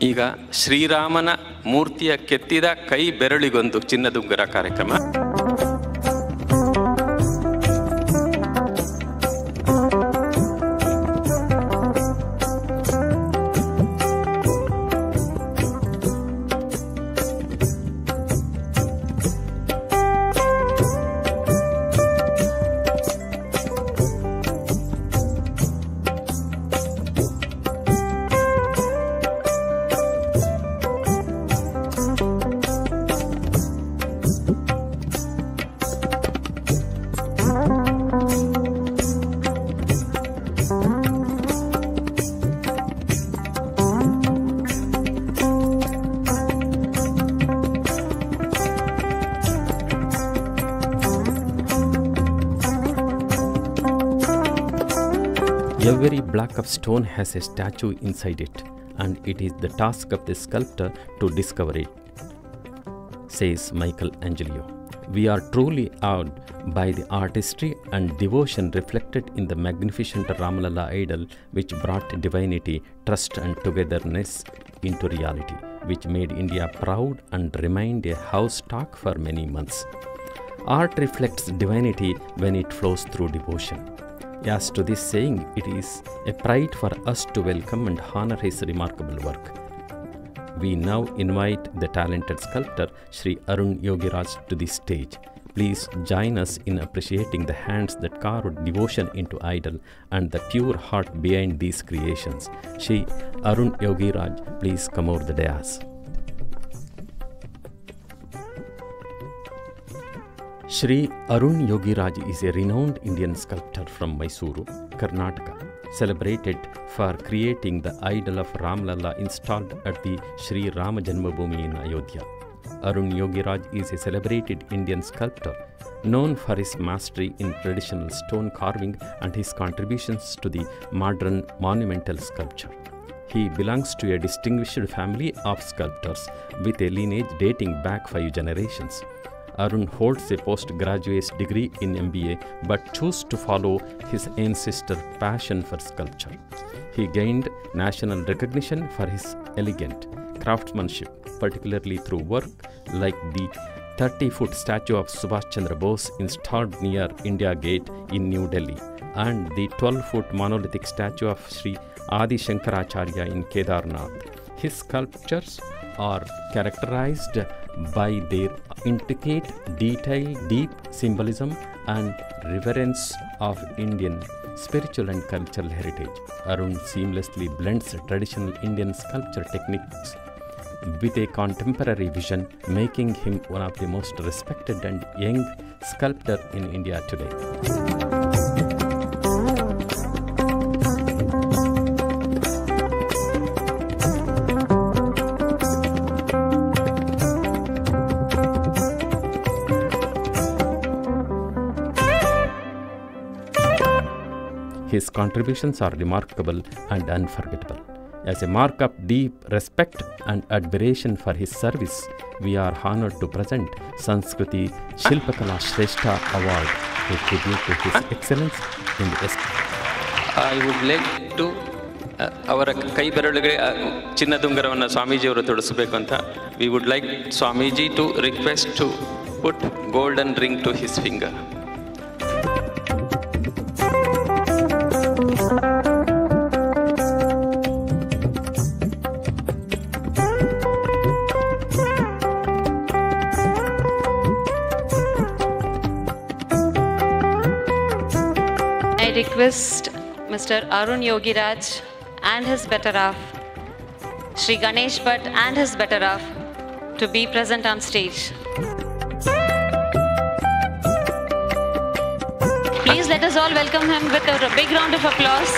ಈಗ ಶ್ರೀರಾಮನ ಮೂರ್ತಿಯ ಕೆತ್ತಿದ ಕೈ ಬೆರಳಿಗೊಂದು ಚಿನ್ನದುಂಗುರ ಕಾರ್ಯಕ್ರಮ. Every block of stone has a statue inside it, and it is the task of the sculptor to discover it, says Michelangelo. We are truly awed by the artistry and devotion reflected in the magnificent Ramalalla idol, which brought divinity, trust and togetherness into reality, which made India proud and remained a house talk for many months. Art reflects divinity when it flows through devotion. As to this saying, it is a pride for us to welcome and honor his remarkable work. We now invite the talented sculptor Sri Arun Yogiraj to the stage. Please join us in appreciating the hands that carved devotion into idol and the pure heart behind these creations. Sri Arun Yogiraj, please come over the dais. Sri Arun Yogiraj is a renowned Indian sculptor from Mysuru, Karnataka, celebrated for creating the idol of Ramalalla installed at the Sri Rama Janmabhoomi in Ayodhya. Arun Yogiraj is a celebrated Indian sculptor known for his mastery in traditional stone carving and his contributions to the modern monumental sculpture. He belongs to a distinguished family of sculptors with a lineage dating back 5 generations. Arun holds a postgraduate degree in MBA but chose to follow his ancestor passion for sculpture. He gained national recognition for his elegant craftsmanship, particularly through work like the 30-foot statue of Subhash Chandra Bose installed near India Gate in New Delhi and the 12-foot monolithic statue of Sri Adi Shankaracharya in Kedarnath. His sculptures are characterized by their intricate detail, deep symbolism and reverence of Indian spiritual and cultural heritage. Arun seamlessly blends traditional Indian sculpture techniques with a contemporary vision, making him one of the most respected and young sculptor in India today. His contributions are remarkable and unforgettable. As a mark of deep respect and admiration for his service, we are honored to present Sanskriti Shilpakala Shrestha Award, a tribute to his excellence in the I would like to ಅವರ ಕೈ ಬೆರಳಿಗೆ ಚಿನ್ನದುಂಗರವನ್ನು ಸ್ವಾಮೀಜಿಯವರು ತೊಡಿಸಬೇಕು ಅಂತ. We would like Swamiji to request to put golden ring to his finger. I request Mr. Arun Yogiraj and his better half, Shri Ganesh Bhatt and his better half, to be present on stage. Please let us all welcome him with a big round of applause.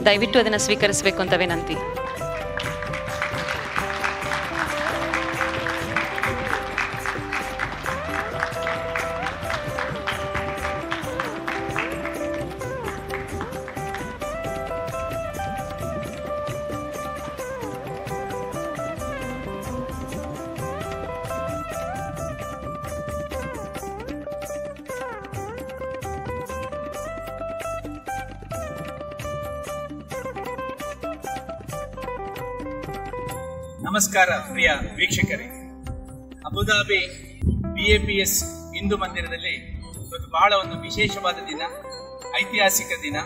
ದಯವಿಟ್ಟು ಅದನ್ನು ಸ್ವೀಕರಿಸಬೇಕು ಅಂತ ವಿನಂತಿ. ನಮಸ್ಕಾರ ಪ್ರಿಯ ವೀಕ್ಷಕರೇ. Abu Dhabi BAPS Hindu ಮಂದಿರದಲ್ಲಿ ಇವತ್ತು ಬಹಳ ಒಂದು ವಿಶೇಷವಾದ ದಿನ, ಐತಿಹಾಸಿಕ ದಿನ.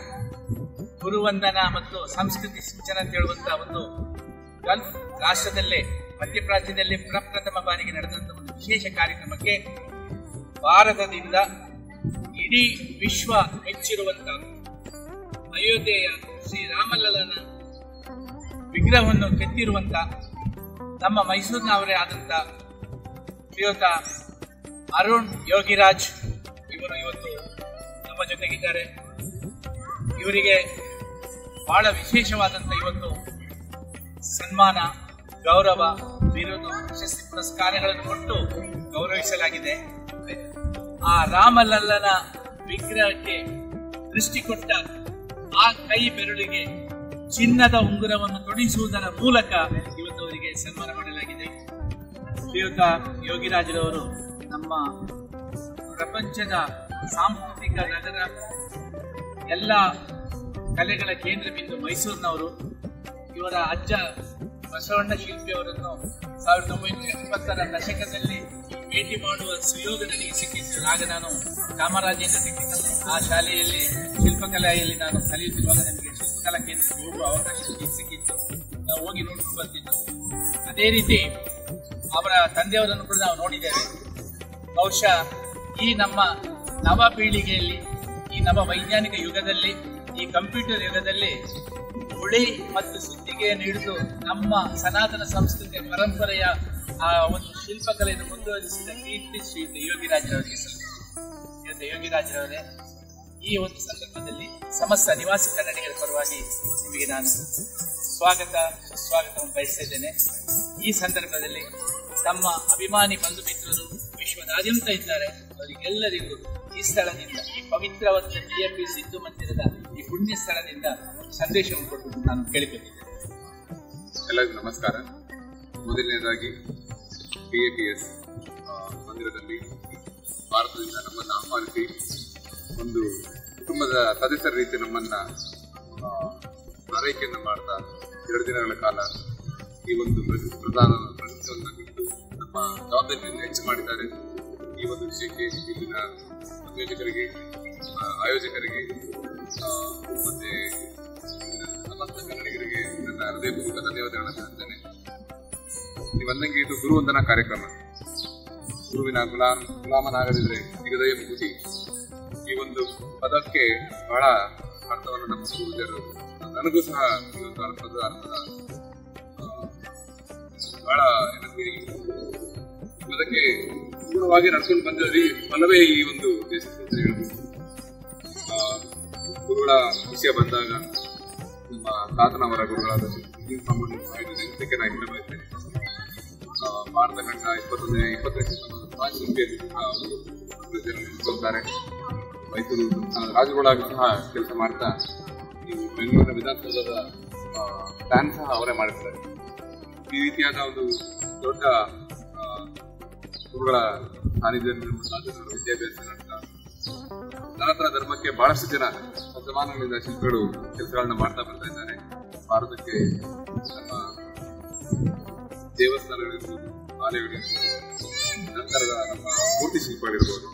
ಗುರುವಂದನಾ ಮತ್ತು ಸಂಸ್ಕೃತಿ ಶಿಕ್ಷಣ ಅಂತ ಹೇಳುವಂತಹ ಒಂದು ಗಲ್ಫ್ ರಾಷ್ಟ್ರದಲ್ಲೇ ಮಧ್ಯಪ್ರಾಚ್ಯದಲ್ಲಿ ಪ್ರಪ್ರಥಮ ಬಾರಿಗೆ ನಡೆದಂತಹ ಒಂದು ವಿಶೇಷ ಕಾರ್ಯಕ್ರಮಕ್ಕೆ ಭಾರತದಿಂದ ಇಡೀ ವಿಶ್ವ ಮೆಚ್ಚಿರುವಂತಹ ಅಯೋಧ್ಯೆಯ ಶ್ರೀರಾಮಲಲ್ಲನ ವಿಗ್ರಹವನ್ನು ಕೆತ್ತಿರುವಂತ ನಮ್ಮ ಮೈಸೂರಿನವರೇ ಆದಂತ ಶ್ರೀಯುತ ಅರುಣ್ ಯೋಗಿರಾಜ್ ಇವರು ಇವತ್ತು ನಮ್ಮ ಜೊತೆಗಿದ್ದಾರೆ. ಇವರಿಗೆ ಬಹಳ ವಿಶೇಷವಾದಂತ ಇವತ್ತು ಸನ್ಮಾನ, ಗೌರವ, ಬಿರುದು, ಪ್ರಶಸ್ತಿ, ಪುರಸ್ಕಾರಗಳನ್ನು ಕೊಟ್ಟು ಗೌರವಿಸಲಾಗಿದೆ. ಆ ರಾಮಲಲ್ಲನ ವಿಗ್ರಹಕ್ಕೆ ದೃಷ್ಟಿ ಕೊಟ್ಟ ಆ ಕೈ ಬೆರಳಿಗೆ ಚಿನ್ನದ ಉಂಗುರವನ್ನು ತೊಡಿಸುವುದರ ಮೂಲಕ ಇವತ್ತು ಅವರಿಗೆ ಸನ್ಮಾನ ಮಾಡಲಾಗಿದೆ. ಶ್ರೀಯುತ ಯೋಗಿರಾಜರವರು ನಮ್ಮ ಪ್ರಪಂಚದ ಸಾಂಸ್ಕೃತಿಕ ನಗರ, ಎಲ್ಲ ಕಲೆಗಳ ಕೇಂದ್ರ ಬಿಂದು ಮೈಸೂರಿನವರು. ಇವರ ಅಜ್ಜ ಬಸವಣ್ಣ ಶಿಲ್ಪಿಯವರನ್ನು 1970ರ ದಶಕದಲ್ಲಿ ಭೇಟಿ ಮಾಡುವ ಸುಯೋಗ ನನಗೆ ಸಿಕ್ಕಿತ್ತು. ಆಗ ನಾನು ಚಾಮರಾಜೇಂದ್ರ ಆ ಶಾಲೆಯಲ್ಲಿ ಶಿಲ್ಪಕಲೆಯಲ್ಲಿ ನಾನು ಕಲಿಯುತ್ತಿರುವಾಗ ನನಗೆ ಶಿಲ್ಪಕಲಾ ಕೇಂದ್ರಕ್ಕೆ ಹೋಗುವ ಅವಕಾಶ ಸಿಕ್ಕಿತ್ತು. ನಾವು ಹೋಗಿ ನೋಡ್ಕೊಂಡು ಬರ್ತಿದ್ದು. ಅದೇ ರೀತಿ ಅವರ ತಂದೆಯವರನ್ನು ಕೂಡ ನಾವು ನೋಡಿದ್ದೇವೆ. ಬಹುಶಃ ಈ ನಮ್ಮ ನವ ಪೀಳಿಗೆಯಲ್ಲಿ, ಈ ನವ ವೈಜ್ಞಾನಿಕ ಯುಗದಲ್ಲಿ, ಈ ಕಂಪ್ಯೂಟರ್ ಯುಗದಲ್ಲಿ ಉಳಿ ಮತ್ತು ಸುತ್ತಿಗೆಯನ್ನು ಹಿಡಿದು ನಮ್ಮ ಸನಾತನ ಸಂಸ್ಕೃತಿಯ ಪರಂಪರೆಯ ಆ ಒಂದು ಶಿಲ್ಪಕಲೆಯನ್ನು ಮುಂದುವರಿಸಿದ ಕೀರ್ತಿ ಶ್ರೀಯುತ ಯೋಗಿರಾಜರವರಿಗೆ ಸಲ್ಲಿಸುತ್ತೇನೆ. ಯೋಗಿರಾಜರವರೇ, ಈ ಒಂದು ಸಂದರ್ಭದಲ್ಲಿ ಸಮಸ್ತ ನಿವಾಸಿ ಕನ್ನಡಿಗರ ಪರವಾಗಿ ನಿಮಗೆ ನಾನು ಸುಸ್ವಾಗತವನ್ನು ಬಯಸಿದ್ದೇನೆ. ಈ ಸಂದರ್ಭದಲ್ಲಿ ತಮ್ಮ ಅಭಿಮಾನಿ ಬಂಧು ಮಿತ್ರರು ವಿಶ್ವದಾದ್ಯಂತ ಇದ್ದಾರೆ. ಅವರಿಗೆಲ್ಲರಿಗೂ ಈ ಸ್ಥಳದಿಂದ, ಈ ಪವಿತ್ರವಾದ BAPS ಹಿಂದೂ ಮಂದಿರದ ಈ ಪುಣ್ಯ ಸ್ಥಳದಿಂದ ಸಂದೇಶವನ್ನು ಕೊಟ್ಟು ನಾನು ಕೇಳಿಕೊಂಡಿದ್ದೇನೆ. ಎಲ್ಲರಿಗೂ ನಮಸ್ಕಾರ. ಮೊದಲನೇದಾಗಿ BAPS ಮಂದಿರದಲ್ಲಿ ಭಾರತದಿಂದ ನಮ್ಮನ್ನು ಆಹ್ವಾನಿಸಿ ಒಂದು ಕುಟುಂಬದ ಸದಸ್ಯರ ರೀತಿ ನಮ್ಮನ್ನ ಆರೈಕೆಯನ್ನು ಮಾಡ್ತಾ 2 ದಿನಗಳ ಕಾಲ ಈ ಒಂದು ಪ್ರಶಸ್ತಿಯನ್ನು ಬಿಟ್ಟು ನಮ್ಮ ಜವಾಬ್ದಾರಿಯನ್ನು ಹೆಚ್ಚು ಮಾಡಿದ್ದಾರೆ. ಈ ಒಂದು ವಿಷಯಕ್ಕೆ ಇಲ್ಲಿನ ಸಂಯೋಜಕರಿಗೆ, ಆಯೋಜಕರಿಗೆ ಮತ್ತೆ ಸಮಸ್ತ ಕನ್ನಡಿಗರಿಗೆ ನನ್ನ ಹೃದಯಪೂರ್ವಕ ಧನ್ಯವಾದಗಳನ್ನು ಹೇಳ್ತೇನೆ. ನೀವಂದಂಗೆ ಇದು ಗುರುವಂದನಾ ಕಾರ್ಯಕ್ರಮ. ಗುರುವಿನ ಗುಲಾಮನಾಗದಿದ್ರೆ ನಿಗದಯ ಮುಗುತಿ, ಈ ಒಂದು ಪದಕ್ಕೆ ಬಹಳ ಅರ್ಥವನ್ನು ನಮ್ಮ ಪೂರ್ವಜರು, ನನಗೂ ಸಹ ಈ ಒಂದು ಅರ್ಥದ ಬಹಳ ಅದಕ್ಕೆ ಪೂರ್ಣವಾಗಿ ನಡ್ಕೊಂಡು ಬಂದಲ್ಲಿ ಫಲವೇ ಈ ಒಂದು ದೇಶ ಅಂತ ಹೇಳ್ಬೋದು. ಗುರುಗಳ ವಿಷಯ ಬಂದಾಗ ನಮ್ಮ ತಾತನವರ ಗುರುಗಳಾದ ಇದಕ್ಕೆ ನಾನು ಹೆಮ್ಮೆ ಬಯಸ್ತೇನೆ. ಭಾರತ ಖಂಡ 21ನೇ ಶಿಲ್ಪಿಯಲ್ಲಿ ಮೈಸೂರು ರಾಜರುಗಳಾಗಿ ಸಹ ಕೆಲಸ ಮಾಡ್ತಾ ಈ ಬೆಂಗಳೂರಿನ ವಿಧಾನಸೌಧದ ಪ್ಲಾನ್ ಸಹ ಅವರೇ ಮಾಡಿರ್ತಾರೆ. ಈ ರೀತಿಯಾದ ಒಂದು ದೊಡ್ಡ ಗುರುಗಳ ಸಾನ್ನಿಧ್ಯದಲ್ಲಿ ವಿದ್ಯಾಭ್ಯಾಸ ನಡೆಸ್ತಾ ಸನಾತನ ಧರ್ಮಕ್ಕೆ ಬಹಳಷ್ಟು ಜನ ಶತಮಾನಗಳಿಂದ ಶಿಲ್ಪಿಗಳು ಕೆಲಸಗಳನ್ನ ಮಾಡ್ತಾ ಬರ್ತಾ ಇದ್ದಾರೆ. ಭಾರತಕ್ಕೆ ನಮ್ಮ ದೇವಸ್ಥಾನಗಳಿರ್ಬೋದು, ಆಲಯಗಳಿರ್ಬೋದು, ನಂತರದ ನಮ್ಮ ಮೂರ್ತಿ ಶಿಲ್ಪಗಳಿರ್ಬೋದು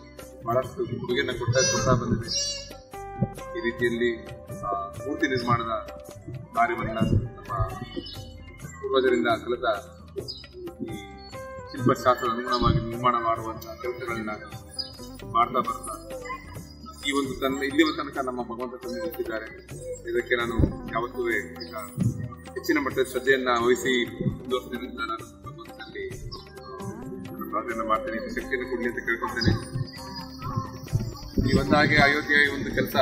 ಬಹಳಷ್ಟು ಕೊಡುಗೆಯನ್ನು ಕೊಡ್ತಾ ಬಂದಿದೆ. ಈ ರೀತಿಯಲ್ಲಿ ಮೂರ್ತಿ ನಿರ್ಮಾಣದ ಕಾರ್ಯವನ್ನು ನಮ್ಮ ಪೂರ್ವಜರಿಂದ ಕಲಿತ ಈ ಶಿಲ್ಪಶಾಸ್ತ್ರದ ಅನುಗುಣವಾಗಿ ನಿರ್ಮಾಣ ಮಾಡುವಂತಹ ಕೆಲಸಗಳನ್ನ ಮಾಡ್ತಾ ಬರ್ತಾ ಈ ಒಂದು ಇಲ್ಲಿಯ ತನಕ ನಮ್ಮ ಭಗವಂತ ತಂದೆ ನಿಂತಿದ್ದಾರೆ. ಇದಕ್ಕೆ ನಾನು ಯಾವತ್ತೂ ಹೆಚ್ಚಿನ ಮಟ್ಟದ ಶ್ರದ್ಧೆಯನ್ನ ವಹಿಸಿ ಮುಂದುವರಿಸ್ತೇನೆ ಅಂತ ನಾನು ಭಗವಂತನಲ್ಲಿ ಪ್ರಾರ್ಥನೆ ಮಾಡ್ತೇನೆ. ಶಕ್ತಿಯನ್ನು ಕೊಡಲಿ ಅಂತ ಕೇಳ್ಕೊಳ್ತೇನೆ. ಈ ಒಂದಾಗೆ ಅಯೋಧ್ಯೆಯ ಈ ಒಂದು ಕೆಲಸ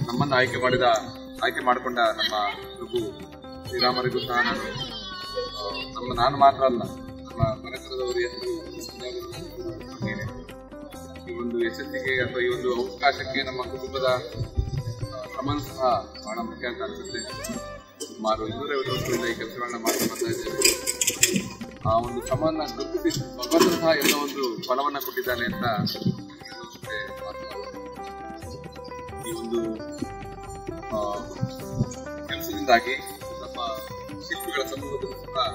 ನಮ್ಮನ್ನು ಆಯ್ಕೆ ಮಾಡಿಕೊಂಡ ನಮ್ಮ ಪ್ರಭು ಶ್ರೀರಾಮರಿಗೂ ಸಹ ನಾನು ಮಾತ್ರ ಅಲ್ಲ, ನಮ್ಮ ಮನೆತನದವರು ಎಷ್ಟು ಈ ಒಂದು ಯಶಸ್ಸಿಗೆ ಅಥವಾ ಈ ಒಂದು ಅವಕಾಶಕ್ಕೆ ನಮ್ಮ ಕುಟುಂಬದ ಶ್ರಮ ಸಹ ಬಹಳ ಮುಖ್ಯ ಅಂತ ಅನಿಸುತ್ತೆ. ಸುಮಾರು 250 ವರ್ಷಗಳಿಂದ ಈ ಕೆಲಸಗಳನ್ನ ಮಾಡ್ತಾ ಬರ್ತಾ ಇದ್ದೇವೆ. ಆ ಒಂದು ಶ್ರಮವನ್ನು ಗುರುತಿಸಿ ಭಗವಂತ ಸಹ ಎಲ್ಲ ಒಂದು ಫಲವನ್ನ ಕೊಟ್ಟಿದ್ದಾನೆ ಅಂತ ಈ ಒಂದು ಕೆಲಸದಿಂದಾಗಿ ನಮ್ಮ ಶಿಲ್ಪಿಗಳ ಸಮೂಹದಲ್ಲೂ ಸಹ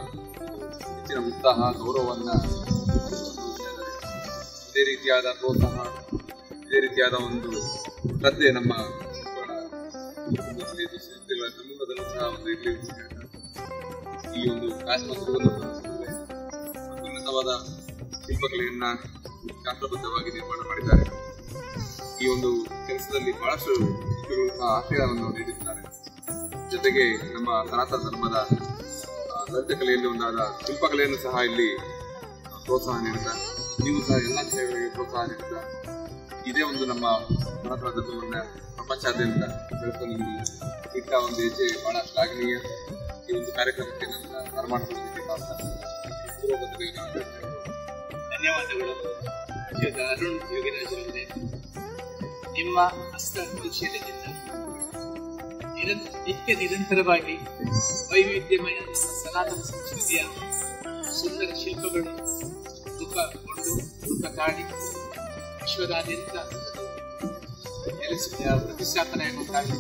ಹೆಚ್ಚಿನ ಉತ್ಸಾಹ ಗೌರವವನ್ನು ಇದೇ ರೀತಿಯಾದ ಪ್ರೋತ್ಸಾಹ, ಇದೇ ರೀತಿಯಾದ ಒಂದು ಶ್ರದ್ಧೆ ನಮ್ಮ ಶಿಲ್ಪಿಗಳ ಸಮೂಹದಲ್ಲೂ ಸಹ ಒಂದು ಇರಲಿ. ಈ ಒಂದು ಕಾರ್ಯಕ್ರಮವನ್ನು ಉನ್ನತವಾದ ಶಿಲ್ಪಕಲೆಯನ್ನ ಶಾಸ್ತ್ರಬದ್ಧವಾಗಿ ನಿರ್ಮಾಣ ಮಾಡಿದ್ದಾರೆ. ಈ ಒಂದು ಕೆಲಸದಲ್ಲಿ ಬಹಳಷ್ಟು ಶಿಲ್ಪಿಗಳು ಸಹ ಆಶ್ರಯವನ್ನು ನೀಡಿದ್ದಾರೆ. ಜೊತೆಗೆ ನಮ್ಮ ಸನಾತನ ಧರ್ಮದ ಲಲಿತ ಕಲೆಯಲ್ಲಿ ಒಂದಾದ ಶಿಲ್ಪಕಲೆಯನ್ನು ಸಹ ಇಲ್ಲಿ ಪ್ರೋತ್ಸಾಹ ನೀಡುತ್ತಾರೆ. ನೀವು ಸಹ ಎಲ್ಲ ಸೇವೆಗಳಿಗೆ ಪ್ರೋತ್ಸಾಹ ನೀಡುತ್ತಾ ಇದೇ ಒಂದು ನಮ್ಮ ಸನಾತನ ಧರ್ಮವನ್ನು ಪ್ರಪಂಚಾದ್ಯಂತ ಬೆಳೆಸಲು ಇಟ್ಟ ಒಂದು ಹೆಜ್ಜೆ ಬಹಳ ಶ್ಲಾಘನೀಯ. ಈ ಒಂದು ಕಾರ್ಯಕ್ರಮಕ್ಕೆ ನನ್ನ ಧರ್ಮಾರ್ಥಕ್ಕೆ ಧನ್ಯವಾದಗಳು. ಅರುಣ್ ಯೋಗಿರಾಜ್ ಅವರೇ, ನಿಮ್ಮ ಹಸ್ತಕೌಶಲ್ಯದಿಂದ ನಿರಂತರವಾಗಿ ವೈವಿಧ್ಯಮಯ ನಮ್ಮ ಸನಾತನ ಸಂಸ್ಕೃತಿಯ ಸುಂದರ ಶಿಲ್ಪಗಳು ರೂಪ ತಾಳಿ ವಿಶ್ವದಾದ್ಯಂತ ಪ್ರತಿಷ್ಠಾಪನೆಯಾಗುತ್ತಾರೆ.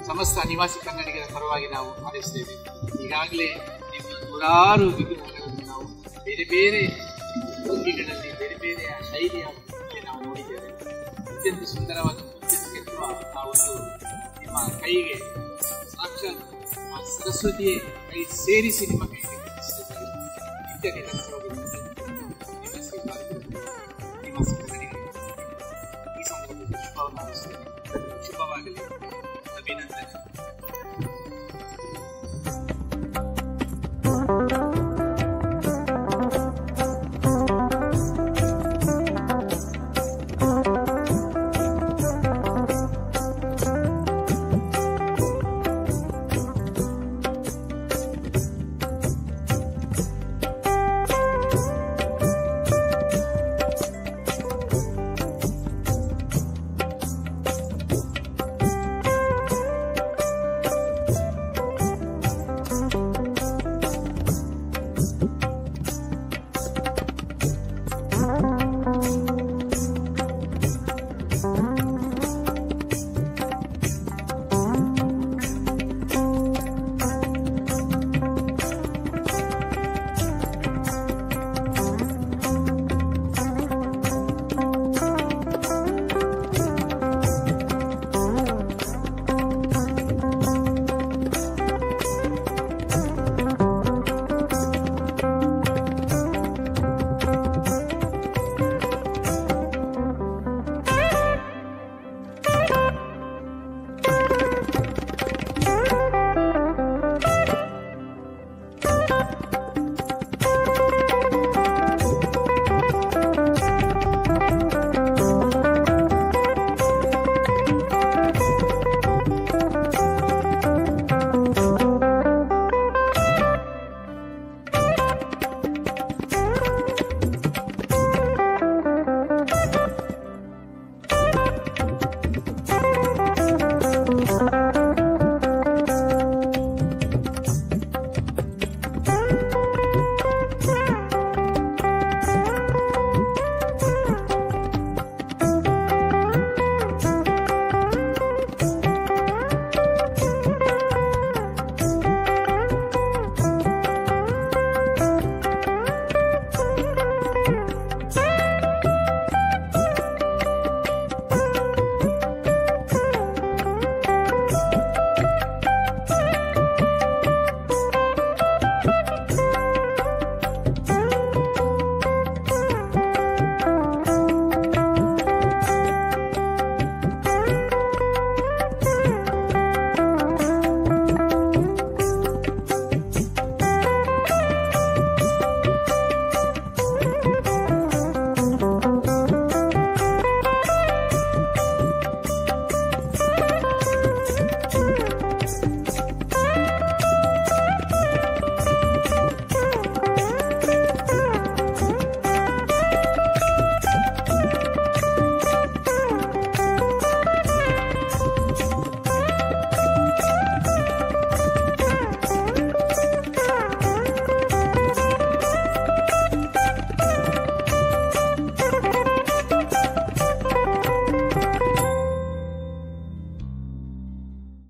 ಸಮಸ್ತ ನಿವಾಸಿ ಕನ್ನಡಿಗರ ಪರವಾಗಿ ನಾವು ಹಾರೈಸುತ್ತೇವೆ. ಈಗಾಗಲೇ ನಿಮ್ಮ ನೂರಾರು ವಿಗ್ರಹಗಳನ್ನು ನಾವು ಬೇರೆ ಬೇರೆ ಭಂಗಿಗಳಲ್ಲಿ ಬೇರೆ ಬೇರೆ ಶೈಲಿಯ ನಾವು ನೋಡಿದ್ದೇವೆ. ಅತ್ಯಂತ ಸುಂದರವಾದ ಕೆತ್ತುವ ಆ ಒಂದು ನಿಮ್ಮ ಕೈಗೆ ಸಾಕ್ಷಾತ್ ಸರಸ್ವತಿಯೇ ಕೈ ಸೇರಿಸಿ ನಿಮ್ಮ ಕೈಗೆ ನಿತ್ಯ